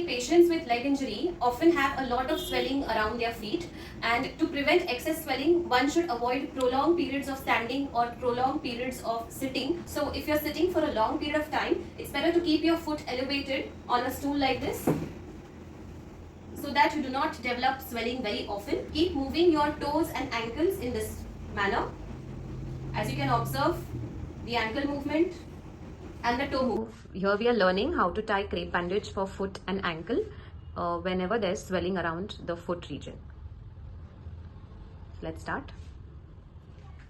patients with leg injury often have a lot of swelling around their feet, and to prevent excess swelling, one should avoid prolonged periods of standing or prolonged periods of sitting. So if you're sitting for a long period of time, it's better to keep your foot elevated on a stool like this so that you do not develop swelling very often. Keep moving your toes and ankles in this manner. As you can observe, the ankle movement and the toe move. Here we are learning how to tie crepe bandage for foot and ankle whenever there's swelling around the foot region. Let's start.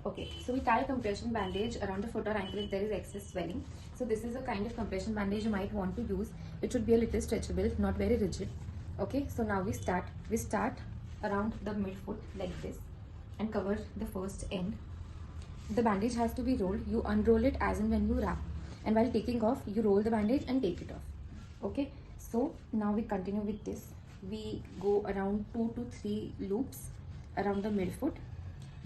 Okay, so we tie a compression bandage around the foot or ankle if there is excess swelling. So this is a kind of compression bandage you might want to use. It should be a little stretchable, not very rigid. Okay, so now we start. We start around the midfoot like this and cover the first end. The bandage has to be rolled. You unroll it as and when you wrap. And while taking off, you roll the bandage and take it off. Okay, so now we continue with this. We go around 2 to 3 loops around the midfoot.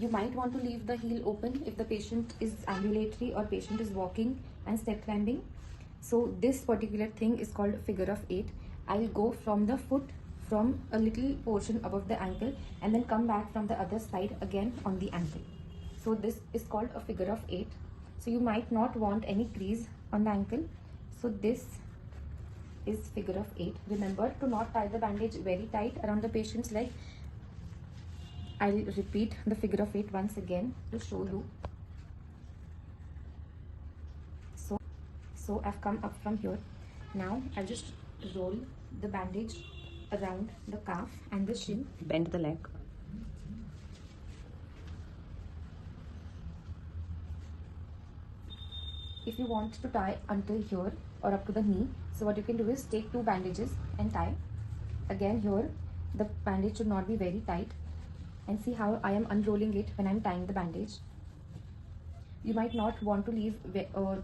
You might want to leave the heel open if the patient is ambulatory or patient is walking and step climbing. So this particular thing is called figure of 8. I'll go from the foot, from a little portion above the ankle, and then come back from the other side again on the ankle. So this is called a figure of 8. So you might not want any crease on the ankle. So this is figure of 8. Remember to not tie the bandage very tight around the patient's leg. I'll repeat the figure of 8 once again to show you. So I've come up from here. Now I'll just roll the bandage around the calf and the shin. Bend the leg. If you want to tie until here or up to the knee, so what you can do is take 2 bandages and tie. Again here, the bandage should not be very tight. And see how I am unrolling it when I'm tying the bandage. You might not want to leave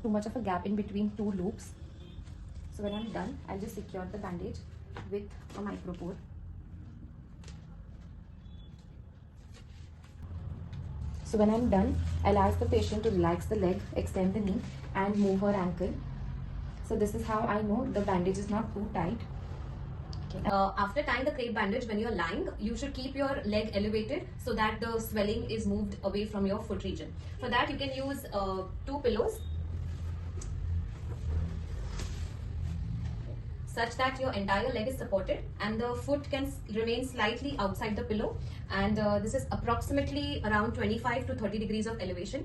too much of a gap in between 2 loops. So when I'm done, I'll just secure the bandage with a micropore. So when I'm done, I'll ask the patient to relax the leg, extend the knee and move her ankle. So this is how I know the bandage is not too tight. After tying the crepe bandage, when you're lying, you should keep your leg elevated so that the swelling is moved away from your foot region. For that, you can use 2 pillows such that your entire leg is supported and the foot can remain slightly outside the pillow, and this is approximately around 25 to 30 degrees of elevation.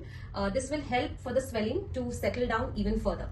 This will help for the swelling to settle down even further.